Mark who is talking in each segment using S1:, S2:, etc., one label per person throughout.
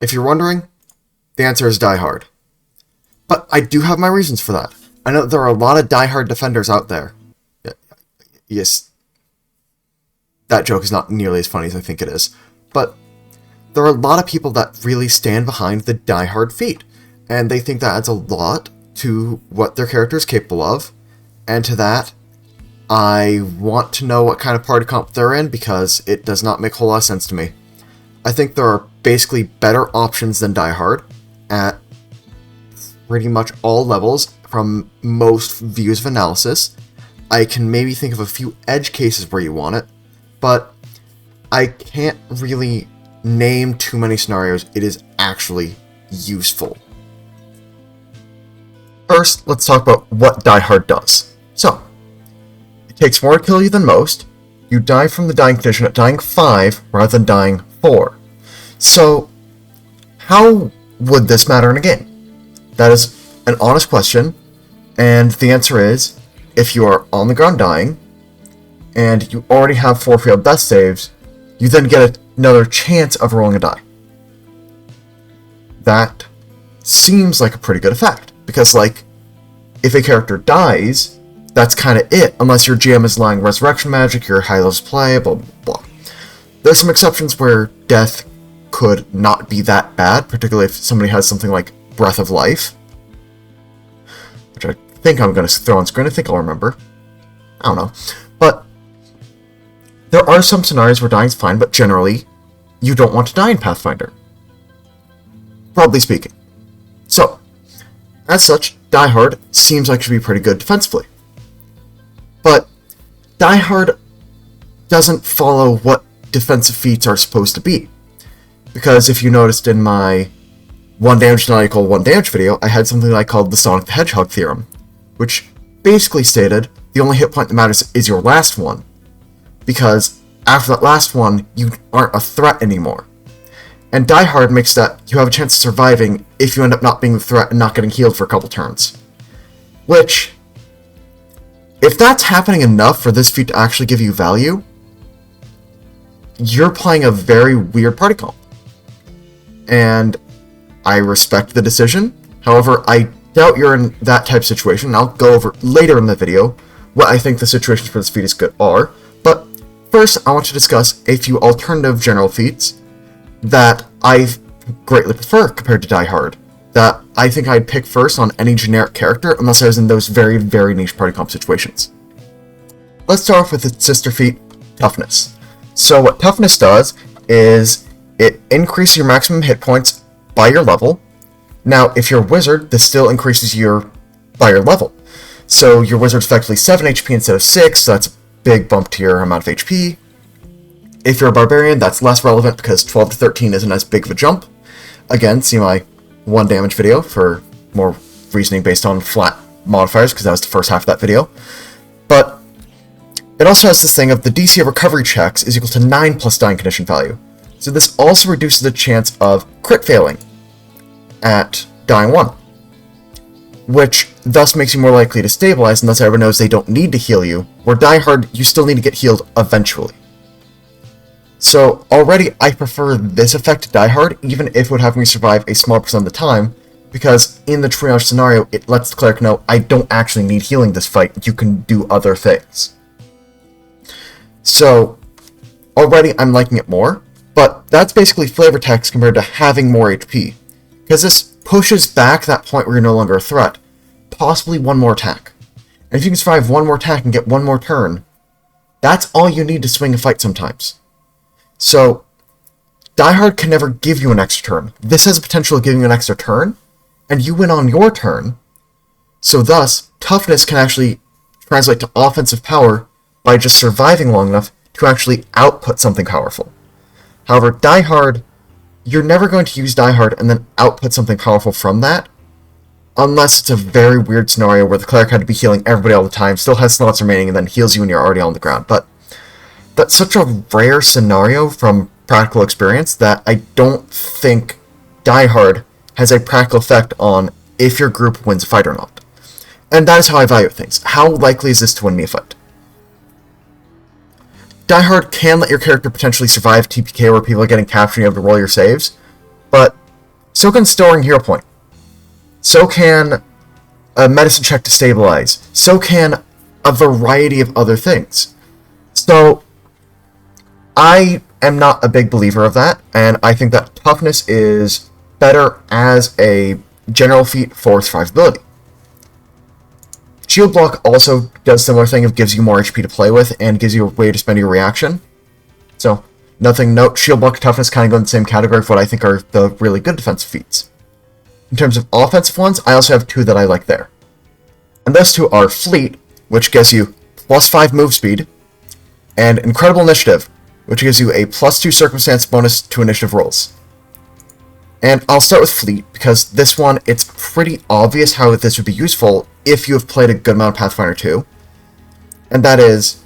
S1: If you're wondering, the answer is Diehard. But I do have my reasons for that. I know there are a lot of Diehard defenders out there. Yes, that joke is not nearly as funny as I think it is. But there are a lot of people that really stand behind the Diehard feat, and they think that adds a lot to what their character is capable of, and to that, I want to know what kind of party comp they're in, because it does not make a whole lot of sense to me. I think there are basically better options than Diehard at pretty much all levels from most views of analysis. I can maybe think of a few edge cases where you want it, but I can't really name too many scenarios it is actually useful. First, let's talk about what Diehard does. So, it takes more to kill you than most. You die from the dying condition at dying 5 rather than dying 4. So, how would this matter in a game? That is an honest question, and the answer is, if you are on the ground dying, and you already have 4 failed death saves, you then get another chance of rolling a die. That seems like a pretty good effect, because, like, if a character dies, that's kind of it, unless your GM is allowing resurrection magic, your high levels play, blah blah blah. There's some exceptions where death could not be that bad, particularly if somebody has something like Breath of Life, which I think I'm going to throw on screen. I think I'll remember. I don't know. But there are some scenarios where dying's fine, but generally, you don't want to die in Pathfinder. Broadly speaking. So, as such, Diehard seems like it should be pretty good defensively. But Diehard doesn't follow what defensive feats are supposed to be. Because if you noticed in my 1 damage not equal 1 damage video, I had something I called the Sonic the Hedgehog theorem, which basically stated the only hit point that matters is your last one, because after that last one, you aren't a threat anymore. And Diehard makes that you have a chance of surviving if you end up not being the threat and not getting healed for a couple turns. Which, if that's happening enough for this feat to actually give you value, you're playing a very weird party comp. And I respect the decision. However, I doubt you're in that type of situation. I'll go over later in the video what I think the situations for this feat is good are. But first, I want to discuss a few alternative general feats that I greatly prefer compared to Diehard, that I think I'd pick first on any generic character unless I was in those very, very niche party comp situations. Let's start off with its sister feat, Toughness. So what Toughness does is it increases your maximum hit points by your level. Now, if you're a wizard, this still increases by your level. So your wizard's effectively 7 HP instead of 6, so that's a big bump to your amount of HP. If you're a barbarian, that's less relevant because 12 to 13 isn't as big of a jump. Again, see my 1 damage video for more reasoning based on flat modifiers, because that was the first half of that video. But it also has this thing of the DC of recovery checks is equal to 9 plus dying condition value. So this also reduces the chance of crit failing at dying 1, which thus makes you more likely to stabilize unless everyone knows they don't need to heal you, where Diehard, you still need to get healed eventually. So already I prefer this effect to Diehard, even if it would have me survive a small percent of the time, because in the triage scenario, it lets the cleric know, I don't actually need healing this fight, you can do other things. So, already I'm liking it more, but that's basically flavor text compared to having more HP, because this pushes back that point where you're no longer a threat, possibly one more attack. And if you can survive one more attack and get one more turn, that's all you need to swing a fight sometimes. So, Diehard can never give you an extra turn. This has the potential of giving you an extra turn, and you win on your turn, so thus, Toughness can actually translate to offensive power by just surviving long enough to actually output something powerful. However, Diehard, you're never going to use Diehard and then output something powerful from that, unless it's a very weird scenario where the cleric had to be healing everybody all the time, still has slots remaining, and then heals you when you're already on the ground. But that's such a rare scenario from practical experience that I don't think Diehard has a practical effect on if your group wins a fight or not. And that is how I value things. How likely is this to win me a fight? Diehard can let your character potentially survive TPK where people are getting captured and you have to roll your saves, but so can storing hero point. So can a medicine check to stabilize. So can a variety of other things. So I am not a big believer of that, and I think that toughness is better as a general feat for survivability. Shield block also does similar thing of gives you more HP to play with and gives you a way to spend your reaction. So, nothing note, shield block and toughness kind of go in the same category of what I think are the really good defensive feats. In terms of offensive ones, I also have two that I like there. And those two are Fleet, which gives you plus 5 move speed, and Incredible Initiative, which gives you a plus 2 circumstance bonus to initiative rolls. And I'll start with Fleet, because this one, it's pretty obvious how this would be useful if you have played a good amount of Pathfinder 2. And that is,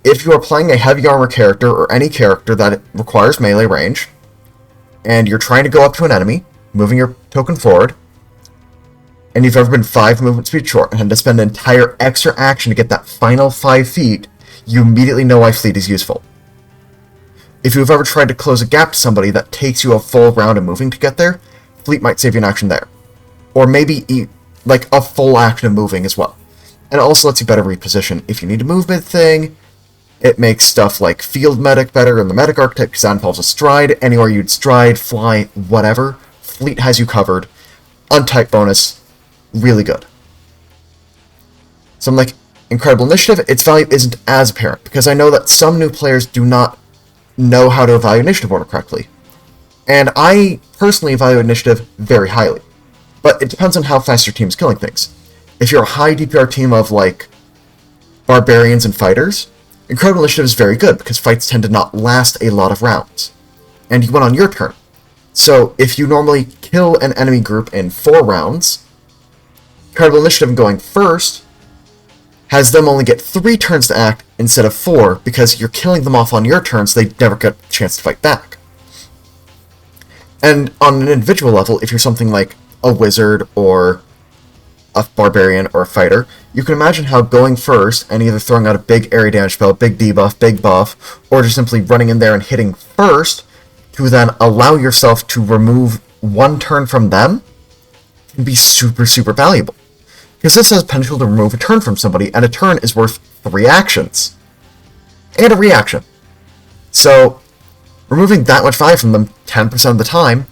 S1: if you are playing a heavy armor character or any character that requires melee range, and you're trying to go up to an enemy, moving your token forward, and you've ever been 5 movement speed short and had to spend an entire extra action to get that final 5 feet, you immediately know why Fleet is useful. If you've ever tried to close a gap to somebody that takes you a full round of moving to get there, Fleet might save you an action there. Or maybe like a full action of moving as well. And it also lets you better reposition. If you need a movement thing, it makes stuff like Field Medic better in the Medic archetype because that involves a stride. Anywhere you'd stride, fly, whatever, Fleet has you covered. Untype bonus, really good. So I'm like, Incredible Initiative, its value isn't as apparent because I know that some new players do not know how to evaluate initiative order correctly. And I personally evaluate initiative very highly. But it depends on how fast your team is killing things. If you're a high DPR team of, like, barbarians and fighters, Incredible Initiative is very good because fights tend to not last a lot of rounds. And you went on your turn. So if you normally kill an enemy group in 4 rounds, Incredible Initiative going first has them only get 3 turns to act instead of 4 because you're killing them off on your turn so they never get a chance to fight back. And on an individual level, if you're something like a wizard or a barbarian or a fighter, you can imagine how going first and either throwing out a big area damage spell, big debuff, big buff, or just simply running in there and hitting first to then allow yourself to remove 1 turn from them can be super, super valuable. Because this has potential to remove a turn from somebody, and a turn is worth 3 actions. And a reaction. So, removing that much value from them 10% of the time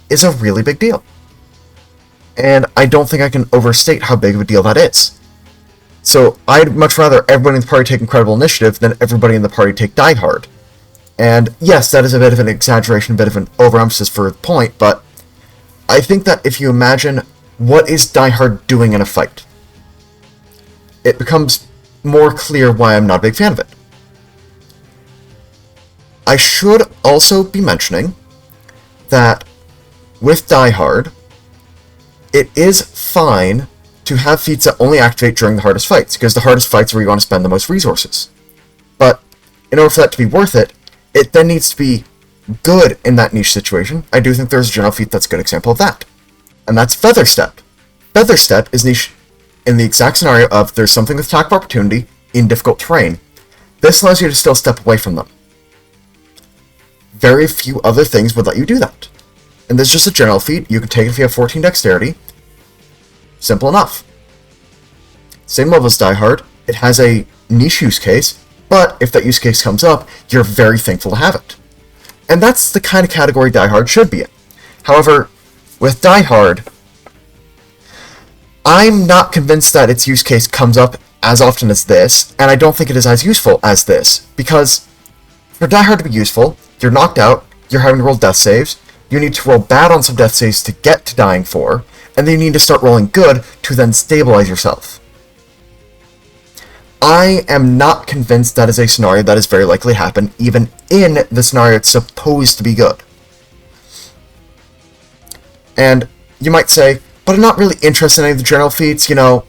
S1: is a really big deal. And I don't think I can overstate how big of a deal that is. So, I'd much rather everybody in the party take Incredible Initiative than everybody in the party take Diehard. And yes, that is a bit of an exaggeration, a bit of an overemphasis for the point, but I think that if you imagine what is Diehard doing in a fight, it becomes more clear why I'm not a big fan of it. I should also be mentioning that with Diehard, it is fine to have feats that only activate during the hardest fights, because the hardest fights are where you want to spend the most resources. But in order for that to be worth it, it then needs to be good in that niche situation. I do think there's a general feat that's a good example of that. And that's Feather Step. Feather Step is niche in the exact scenario of there's something with attack of opportunity in difficult terrain. This allows you to still step away from them. Very few other things would let you do that. And there's just a general feat. You can take it if you have 14 dexterity. Simple enough. Same level as Diehard. It has a niche use case, but if that use case comes up, you're very thankful to have it. And that's the kind of category Diehard should be in. However, with Diehard, I'm not convinced that its use case comes up as often as this, and I don't think it is as useful as this, because for Diehard to be useful, you're knocked out, you're having to roll death saves, you need to roll bad on some death saves to get to dying 4, and then you need to start rolling good to then stabilize yourself. I am not convinced that is a scenario that is very likely to happen, even in the scenario it's supposed to be good. And you might say, but I'm not really interested in any of the general feats, you know,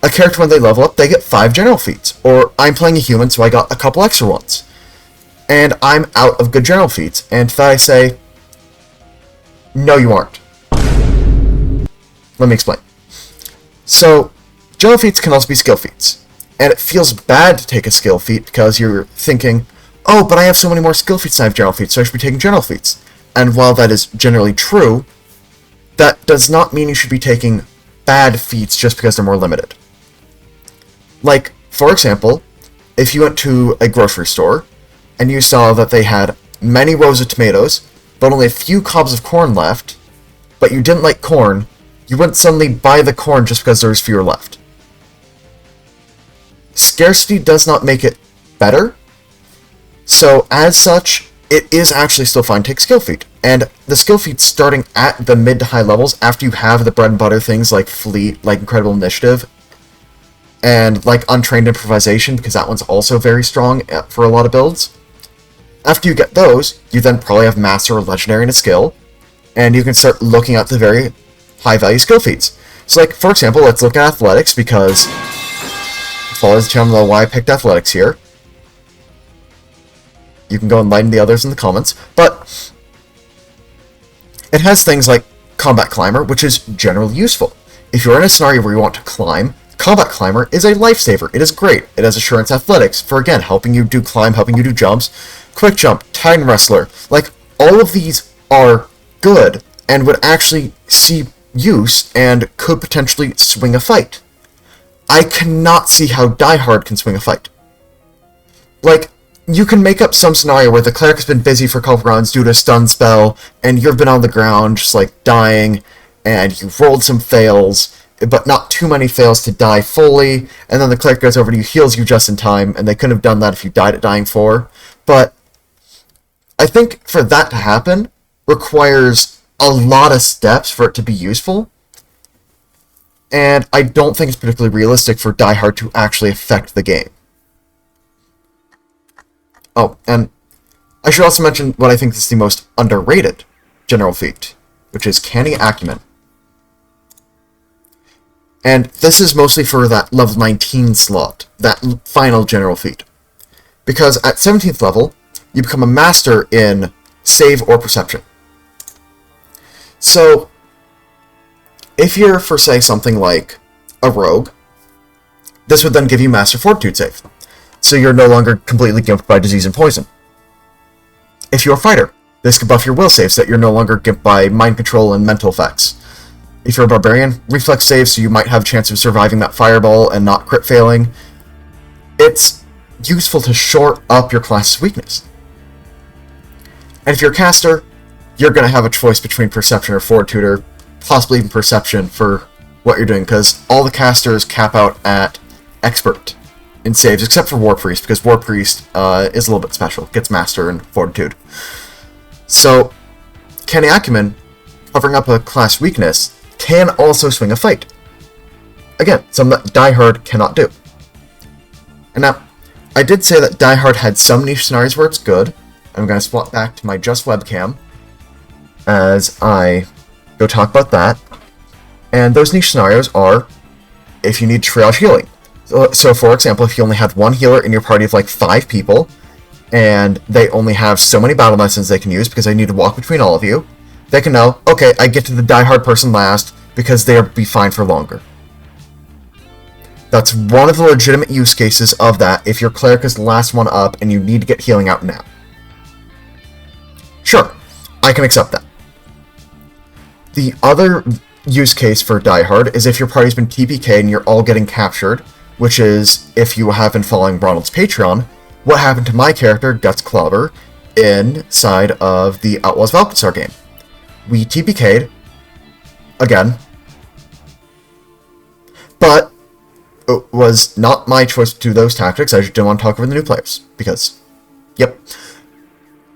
S1: a character when they level up, they get 5 general feats, or I'm playing a human, so I got a couple extra ones. And I'm out of good general feats, and to that I say, no you aren't. Let me explain. So, general feats can also be skill feats. And it feels bad to take a skill feat because you're thinking, oh, but I have so many more skill feats than I have general feats, so I should be taking general feats. And while that is generally true, that does not mean you should be taking bad feats just because they're more limited. Like, for example, if you went to a grocery store and you saw that they had many rows of tomatoes, but only a few cobs of corn left, but you didn't like corn, you wouldn't suddenly buy the corn just because there's fewer left. Scarcity does not make it better, so as such, it is actually still fine to take skill feat. And the skill feat starting at the mid to high levels, after you have the bread and butter things like Fleet, like Incredible Initiative, and like Untrained Improvisation, because that one's also very strong for a lot of builds. After you get those, you then probably have Master or Legendary in a skill, and you can start looking at the very high value skill feats. So like, for example, let's look at Athletics, because followers the channel know why I picked Athletics here. You can go enlighten the others in the comments, but it has things like Combat Climber, which is generally useful. If you're in a scenario where you want to climb, Combat Climber is a lifesaver. It is great. It has Assurance Athletics for, again, helping you do climb, helping you do jumps. Quick Jump, Titan Wrestler, like, all of these are good and would actually see use and could potentially swing a fight. I cannot see how Diehard can swing a fight. Like, you can make up some scenario where the cleric has been busy for a couple rounds due to a stun spell, and you've been on the ground just, like, dying, and you've rolled some fails, but not too many fails to die fully, and then the cleric goes over to you, heals you just in time, and they couldn't have done that if you died at dying 4. But I think for that to happen requires a lot of steps for it to be useful, and I don't think it's particularly realistic for Diehard to actually affect the game. Oh, and I should also mention what I think is the most underrated general feat, which is Canny Acumen. And this is mostly for that level 19 slot, that final general feat. Because at 17th level, you become a master in Save or Perception. So, if you're, for say, something like a rogue, this would then give you Master Fortitude save. So you're no longer completely gimped by disease and poison. If you're a fighter, this could buff your will saves so that you're no longer gimped by mind control and mental effects. If you're a barbarian, reflex saves so you might have a chance of surviving that fireball and not crit failing. It's useful to shore up your class's weakness. And if you're a caster, you're going to have a choice between Perception or Fortitude, or possibly even Perception for what you're doing, because all the casters cap out at Expert in saves, except for War Priest, because War Priest is a little bit special. Gets Master and Fortitude. So, Canny Acumen, covering up a class weakness, can also swing a fight. Again, something that Diehard cannot do. And now, I did say that Diehard had some niche scenarios where it's good. I'm going to swap back to my Just Webcam as I go talk about that. And those niche scenarios are if you need triage healing. So for example, if you only had one healer in your party of like 5 people, and they only have so many battle medicines they can use because they need to walk between all of you, they can know, okay, I get to the Diehard person last because they'll be fine for longer. That's one of the legitimate use cases of that if your cleric is the last one up and you need to get healing out now. Sure, I can accept that. The other use case for Diehard is if your party's been TPK'd and you're all getting captured, which is, if you have been following Ronald's Patreon, what happened to my character, Guts Clobber, inside of the Outlaws of Alcazar game. We TPK'd, again, but it was not my choice to do those tactics. I just didn't want to talk over the new players, because, yep.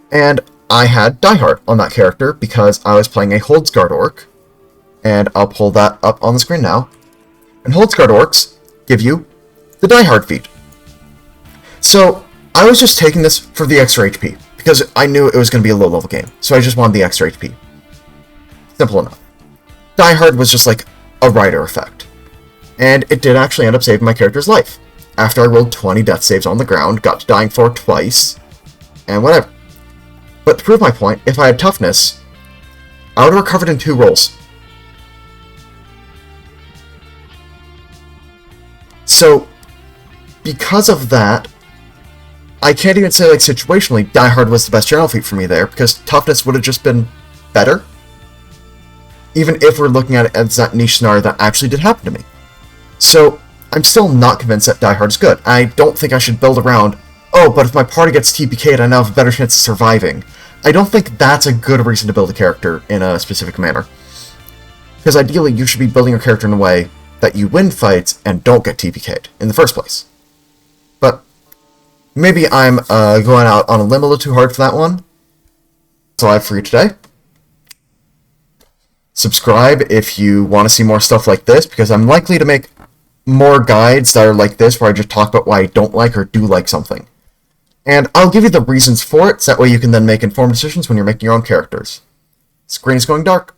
S1: And I had Diehard on that character because I was playing a Holdsguard Orc, and I'll pull that up on the screen now. And Holdsguard Orcs give you the Diehard feat. So, I was just taking this for the extra HP, because I knew it was going to be a low-level game, so I just wanted the extra HP. Simple enough. Diehard was just like a rider effect. And it did actually end up saving my character's life. After I rolled 20 death saves on the ground, got to dying 4 twice, and whatever. But to prove my point, if I had toughness, I would have recovered in 2 rolls. So, because of that, I can't even say, like, situationally, Diehard was the best general feat for me there, because toughness would have just been better. even if we're looking at it as that niche scenario that actually did happen to me. So, I'm still not convinced that Diehard is good. I don't think I should build around, oh, but if my party gets TPK'd, I now have a better chance of surviving. I don't think that's a good reason to build a character in a specific manner. Because ideally, you should be building your character in a way that you win fights and don't get TPK'd in the first place. But maybe I'm going out on a limb a little too hard for that one. That's all I have for you today. Subscribe if you want to see more stuff like this, because I'm likely to make more guides that are like this, where I just talk about why I don't like or do like something. And I'll give you the reasons for it, so that way you can then make informed decisions when you're making your own characters. Screen is going dark.